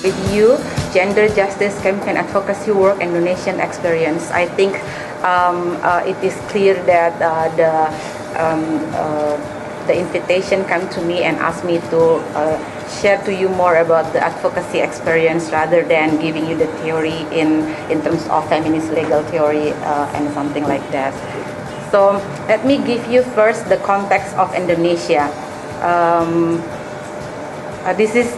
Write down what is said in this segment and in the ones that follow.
with you, gender justice campaign advocacy work and Indonesian experience. I think it is clear that the invitation came to me and asked me to share to you more about the advocacy experience rather than giving you the theory in terms of feminist legal theory and something like that. So let me give you first the context of Indonesia. This is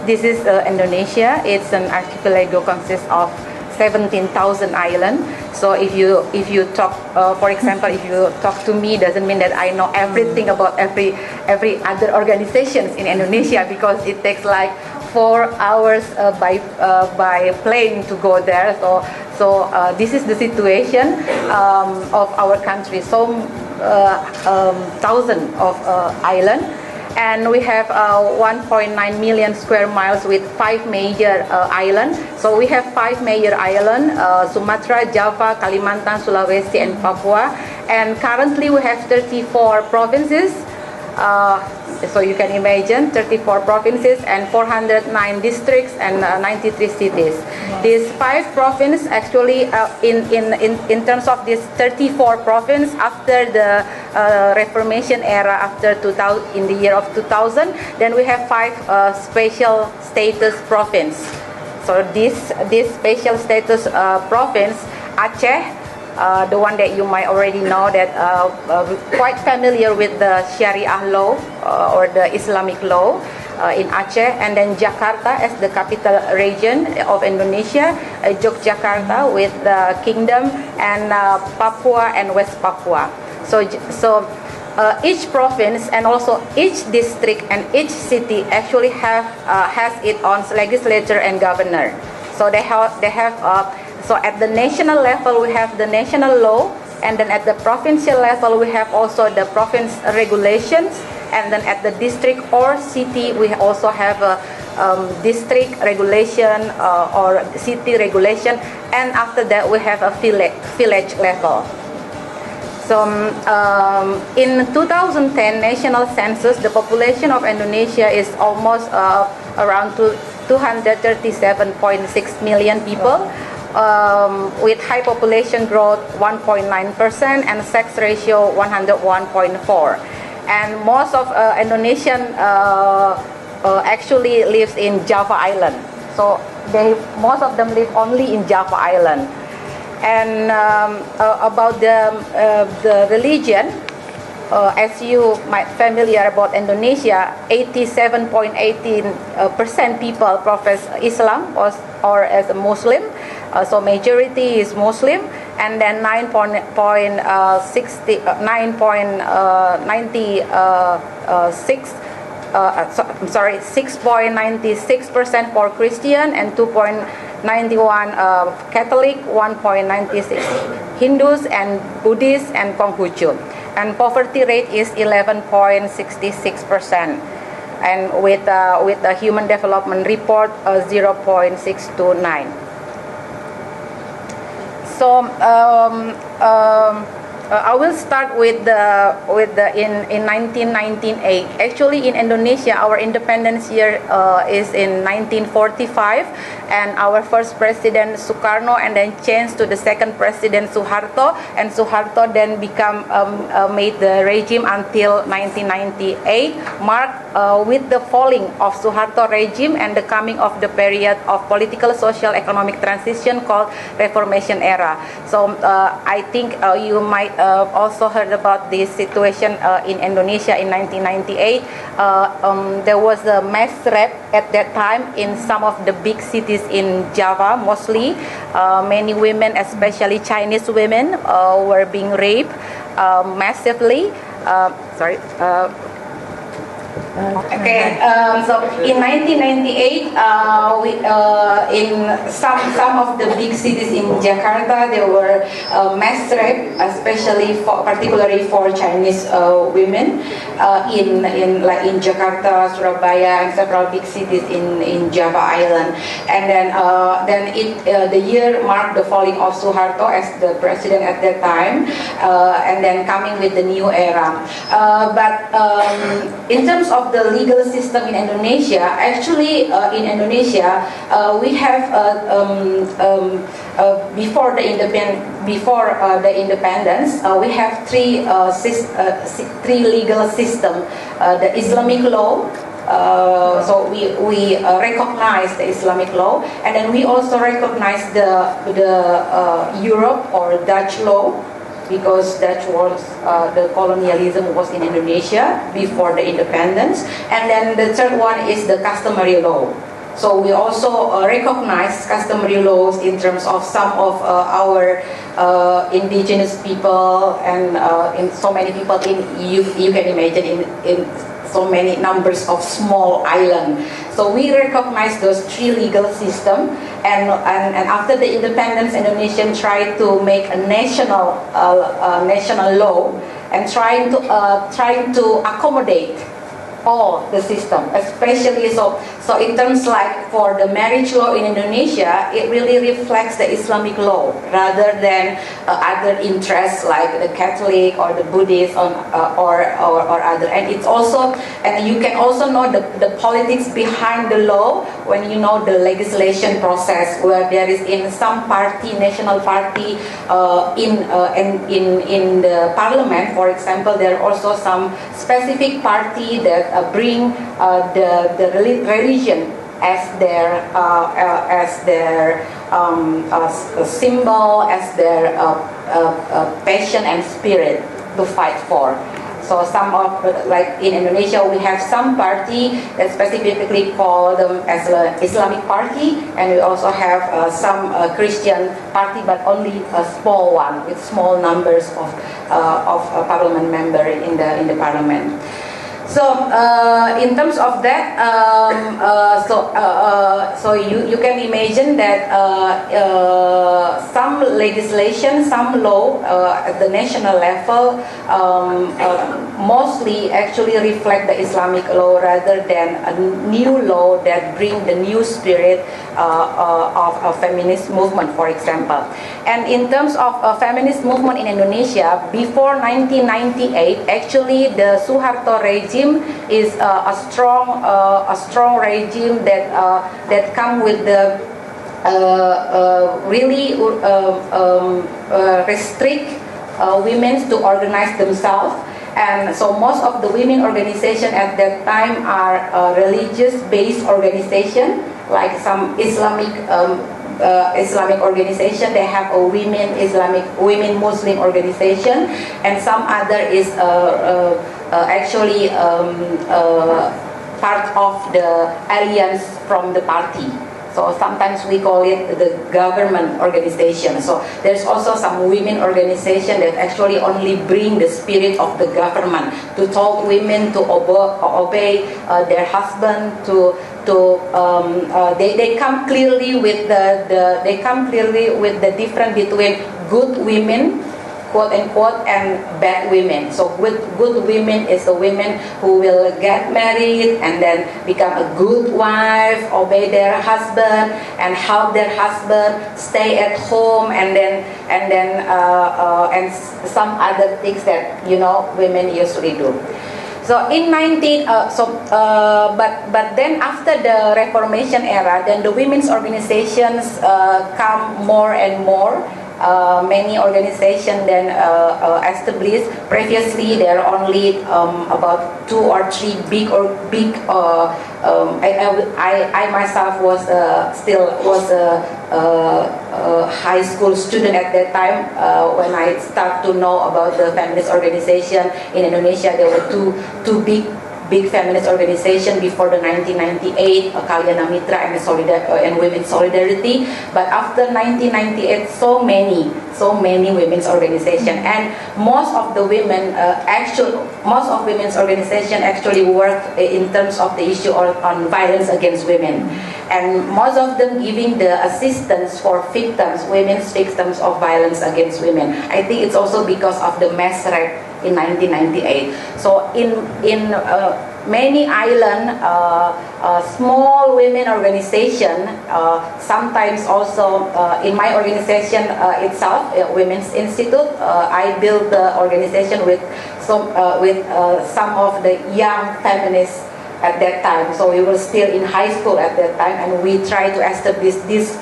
Indonesia. It's an archipelago consists of 17,000 islands. So if you talk, for example, if you talk to me, doesn't mean that I know everything about every other organizations in Indonesia, because it takes like 4 hours by plane to go there. So this is the situation of our country. So thousands of islands. And we have 1.9 million square miles with 5 major islands. So we have 5 major islands, Sumatra, Java, Kalimantan, Sulawesi, and Papua. And currently we have 34 provinces. So you can imagine 34 provinces and 409 districts and 93 cities. These 5 provinces actually in terms of this 34 provinces after the Reformation era, after 2000, in the year of 2000, then we have 5 special status province. So this special status province, Aceh, the one that you might already know, that quite familiar with the Sharia law or the Islamic law in Aceh, and then Jakarta as the capital region of Indonesia, Yogyakarta with the kingdom, and Papua and West Papua. So each province and also each district and each city actually has its own legislature and governor. So they have so at the national level we have the national law, and then at the provincial level we have also the province regulations, and then at the district or city we also have a district regulation or city regulation, and after that we have a village level. So in 2010 national census, the population of Indonesia is almost around 237.6 million people. With high population growth 1.9% and sex ratio 101.4, and most of Indonesian actually lives in Java Island. So most of them live only in Java Island. And about the religion, as you might familiar about Indonesia, 87.18% people profess Islam or as a Muslim. So majority is Muslim, and then 6.96% for Christian, and 2.91 Catholic, 1.96 Hindus and Buddhists and Konghucu. And poverty rate is 11.66%, and with the Human Development Report 0.629. So I will start with the in 1998. Actually, in Indonesia, our independence year is in 1945, and our first president Sukarno, and then changed to the second president Suharto, and Suharto then made the regime until 1998, marked with the falling of Suharto regime and the coming of the period of political, social, economic transition called Reformation era. So I think you might also heard about this situation in Indonesia in 1998. There was a mass rape at that time in some of the big cities in Java, mostly. Many women, especially Chinese women, were being raped massively. Okay, so in 1998, in some of the big cities in Jakarta, there were mass rape, particularly for Chinese women, in Jakarta, Surabaya, and several big cities in Java Island. And then the year marked the falling of Suharto as the president at that time, and then coming with the new era. But in terms of of the legal system in Indonesia, actually in Indonesia we have before the independence we have three legal system: the Islamic law. So we recognize the Islamic law, and then we also recognize the Europe or Dutch law, because Dutch was the colonialism was in Indonesia before the independence. And then the third one is the customary law. So we also recognize customary laws in terms of some of our indigenous people, and in so many people you can imagine in so many numbers of small islands. So we recognize those three legal systems, and after the independence, Indonesian tried to make a national law, and trying to accommodate all the system, especially so in terms like for the marriage law in Indonesia, it really reflects the Islamic law rather than other interests like the Catholic or the Buddhist or other. And it's also, and you can also know the politics behind the law when you know the legislation process, where there is in some party, national party in the parliament, for example, there are also some specific party that bring the religion as their symbol, as their passion and spirit to fight for. So some of, like in Indonesia, we have some party that specifically call them as an Islamic party, and we also have some Christian party, but only a small one with small numbers of parliament member in the parliament. So in terms of that, so you can imagine that some legislation, some law at the national level mostly actually reflect the Islamic law rather than a new law that bring the new spirit of a feminist movement, for example. And in terms of a feminist movement in Indonesia, before 1998, actually the Suharto regime is a strong regime that come with the really restrict women to organize themselves. And so most of the women organization at that time are religious-based organization, like some Islamic organization. They have a women Muslim organization, and some other is actually part of the alliance from the party. So sometimes we call it the government organization. So there's also some women organization that actually only bring the spirit of the government to tell women to obey their husband, they come clearly with the difference between good women, quote unquote, and bad women. So good women is the women who will get married and then become a good wife, obey their husband, and help their husband stay at home, and some other things that women usually do. So in but then after the Reformation era, then the women's organizations come more and more. Many organizations then established. Previously, there are only about 2 or 3 big. I myself was still a high school student at that time when I start to know about the feminist organization in Indonesia. There were two big feminist organization before the 1998 Kalyana Mitra and Women's Solidarity. But after 1998, so many women's organization, and most of women's organization actually work in terms of the issue on violence against women, and most of them giving the assistance for women's victims of violence against women. I think it's also because of the mass rape in 1998. So in many island, small women organization, sometimes also in my organization itself, Women's Institute, I built the organization with some of the young feminists at that time. So we were still in high school at that time, and we tried to establish this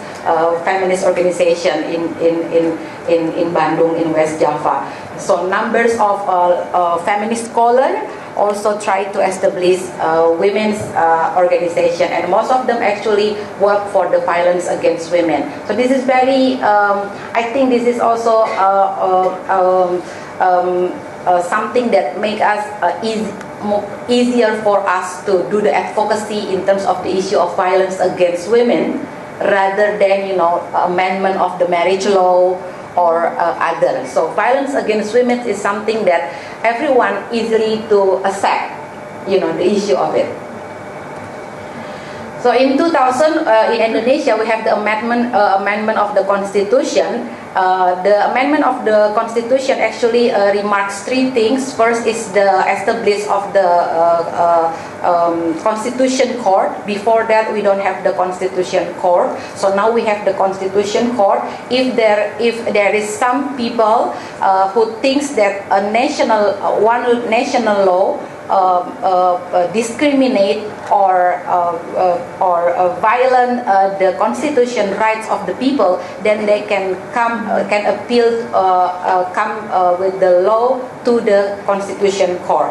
feminist organization in Bandung, in West Java. So numbers of feminist scholars also try to establish women's organization, and most of them actually work for the violence against women. So this is very, I think this is also something that make us easier for us to do the advocacy in terms of the issue of violence against women, rather than amendment of the marriage law or other. So violence against women is something that everyone easily to accept, the issue of it. So in 2000, in Indonesia, we have the amendment of the Constitution. The amendment of the Constitution actually remarks three things. First is the establishment of the Constitution Court. Before that, we don't have the Constitution Court. So now we have the Constitution Court. If there is some people who thinks that one national law discriminate or violate the constitution rights of the people, then they can appeal with the law to the Constitution Court.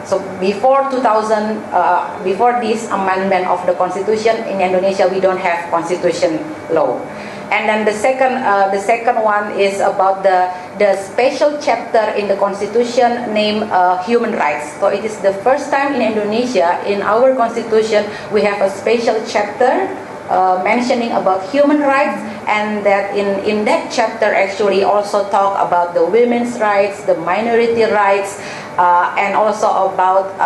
So before 2000, before this amendment of the Constitution in Indonesia, we don't have constitution law. And then the second one is about the special chapter in the Constitution named human rights. So it is the first time in Indonesia, in our Constitution, we have a special chapter mentioning about human rights, and that in that chapter actually also talk about the women's rights, the minority rights, and also about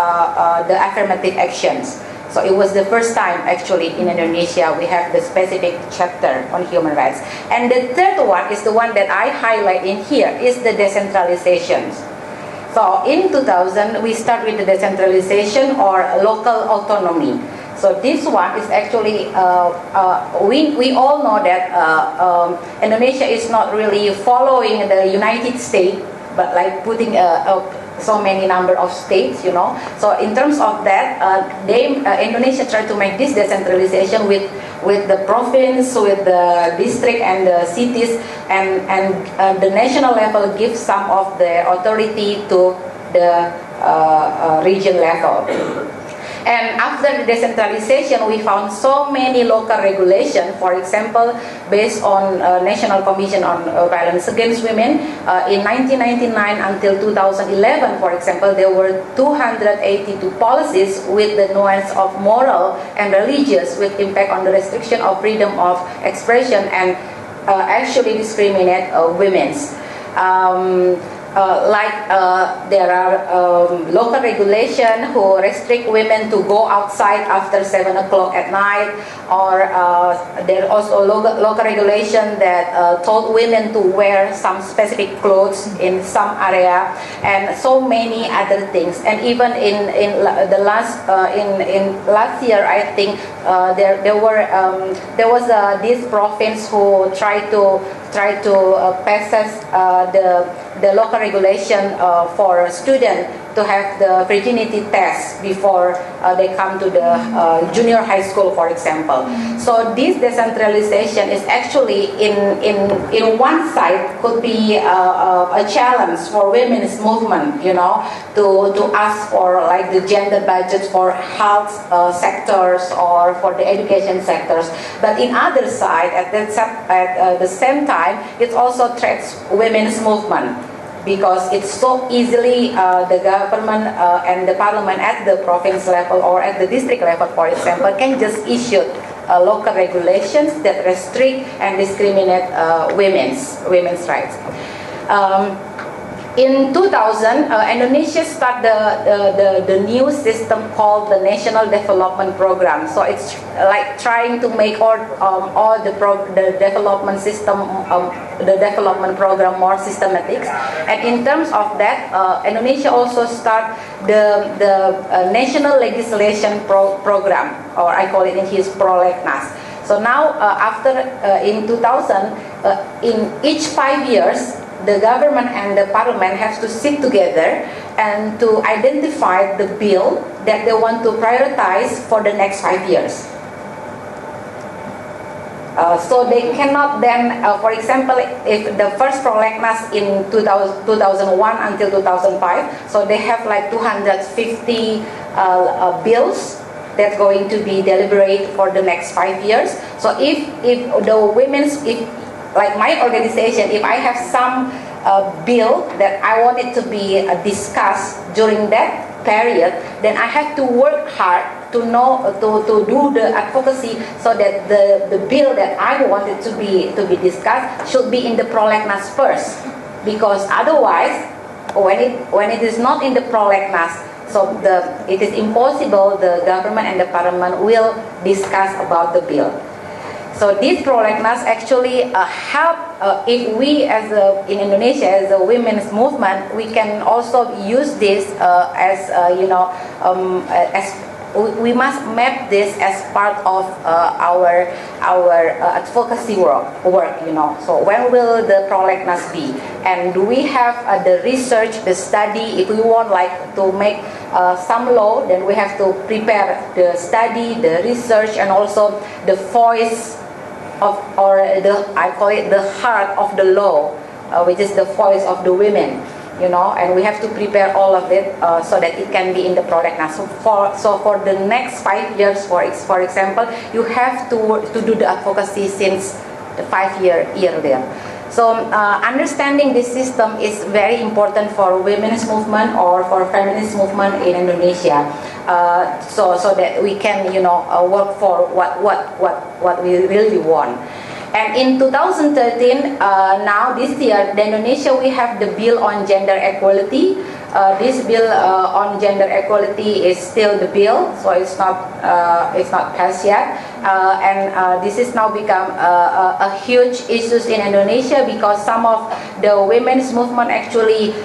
the affirmative actions. So it was the first time actually in Indonesia we have the specific chapter on human rights. And the third one is the one that I highlight in here, is the decentralization. So in 2000 we start with the decentralization or local autonomy. So this one is actually, we all know that Indonesia is not really following the United States, but like putting so many number of states, So in terms of that, Indonesia tried to make this decentralization with the province, with the district and the cities, and the national level gives some of the authority to the region level. And after the decentralization, we found so many local regulations. For example, based on National Commission on Violence Against Women, in 1999 until 2011, for example, there were 282 policies with the nuance of moral and religious, with impact on the restriction of freedom of expression and actually discriminate women's. There are local regulations who restrict women to go outside after 7 o'clock at night, or there are also local regulations that told women to wear some specific clothes in some area, and so many other things. And even in the last year, I think there was this province who tried to pass the local regulation for students to have the virginity test before they come to the junior high school, for example. So this decentralization is actually in one side could be a challenge for women's movement, to ask for like the gender budgets for health sectors or for the education sectors. But in other side, at the same time, it also threats women's movement, because it's so easily the government and the parliament at the province level or at the district level, for example, can just issue local regulations that restrict and discriminate women's rights. In 2000, Indonesia started the new system called the National Development Program. So it's like trying to make all the development system, the development program more systematic. And in terms of that, Indonesia also start the National Legislation Program, or I call it in his Prolegnas. So now, in 2000, in each 5 years, the government and the parliament have to sit together and to identify the bill that they want to prioritize for the next 5 years. So they cannot then, for example, if the first prolegnas in 2001 until 2005, so they have like 250 bills that's going to be deliberated for the next 5 years. So if the women's, if like my organization, if I have some bill that I want it to be discussed during that period, then I have to work hard to do the advocacy so that the bill that I wanted to be discussed should be in the prolegnas first, because otherwise when it is not in the prolegnas, so it is impossible the government and the parliament will discuss about the bill. So these prolegnas actually help if we in Indonesia as a women's movement, we can also use this as as we must map this as part of our advocacy work. So when will the prolegnas be? And do we have the research, the study? If we want like to make some law, then we have to prepare the study, the research, and also the voice of, or I call it the heart of the law, which is the voice of the women. And we have to prepare all of it so that it can be in the prolegnas. So for the next 5 years, for example, you have to do the advocacy since the 5-year there. So understanding this system is very important for women's movement or for feminist movement in Indonesia, so that we can work for what we really want. And in 2013, now this year, in Indonesia, we have the bill on gender equality. This bill on gender equality is still the bill, so it's not passed yet. And this is now become a huge issue in Indonesia because some of the women's movement actually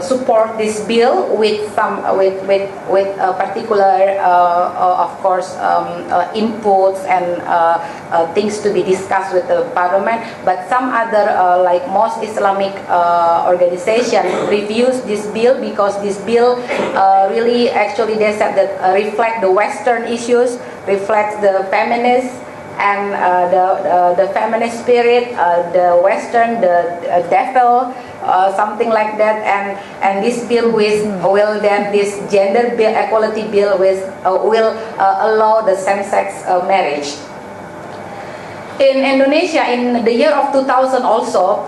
support this bill with a particular, of course, inputs and things to be discussed with the parliament. But some other like most Islamic organization refuse this bill because this bill really actually they said that reflect the Western issues, reflects the feminist and the feminist spirit, the Western, the devil, something like that, and this bill will then this gender bill, equality bill will allow the same-sex marriage. In Indonesia, in the year of 2000 also,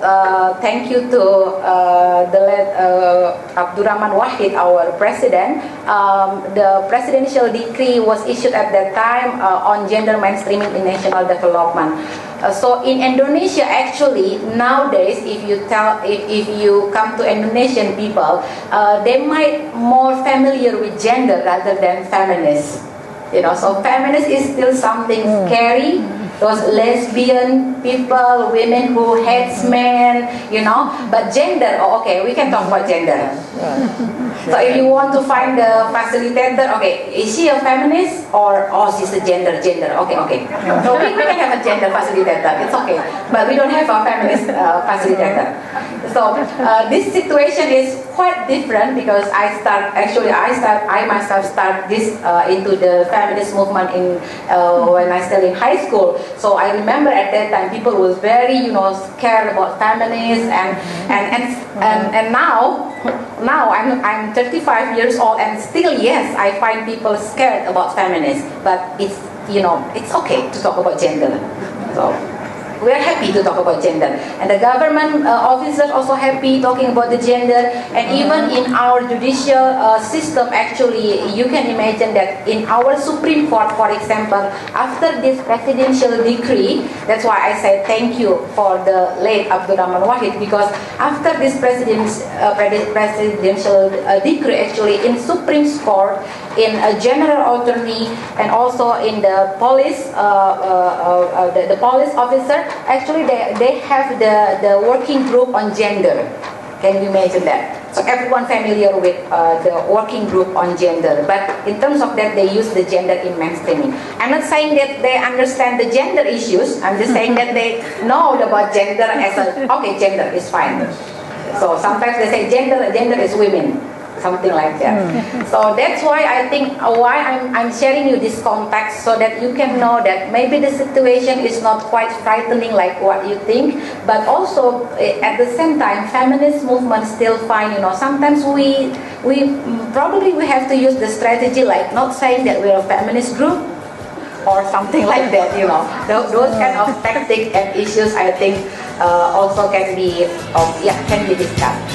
thank you to the late Abdurrahman Wahid, our president, the presidential decree was issued at that time on gender mainstreaming in national development. So in Indonesia, actually, nowadays, if you come to Indonesian people, they might more familiar with gender rather than feminist. So feminist is still something scary. Those lesbian people, women who hates men, But gender, okay, we can talk about gender. So if you want to find the facilitator, okay, is she a feminist or she's a gender? Okay. So we can have a gender facilitator. It's okay, but we don't have a feminist facilitator. So this situation is quite different because I myself start this into the feminist movement when I still in high school. So I remember at that time people was very scared about feminists and now I'm 35 years old and still yes I find people scared about feminists, but it's it's okay to talk about gender. So we are happy to talk about gender, and the government officers also happy talking about the gender. And even in our judicial system, actually, you can imagine that in our Supreme Court, for example, after this presidential decree, that's why I said thank you for the late Abdurrahman Wahid, because after this presidential decree, actually in Supreme Court, in a general attorney, and also in the police, the police officer, actually they have the working group on gender. Can you imagine that? So So everyone familiar with the working group on gender, but in terms of that, they use the gender in mainstreaming. I'm not saying that they understand the gender issues. I'm just saying that they know about gender as okay, gender is fine. So sometimes they say gender is women, something like that. So that's why I think why I'm sharing you this context so that you can know that maybe the situation is not quite frightening like what you think, but also at the same time, feminist movement still find, sometimes we probably we have to use the strategy like not saying that we're a feminist group or something like that, those kind of tactics and issues I think also can be discussed.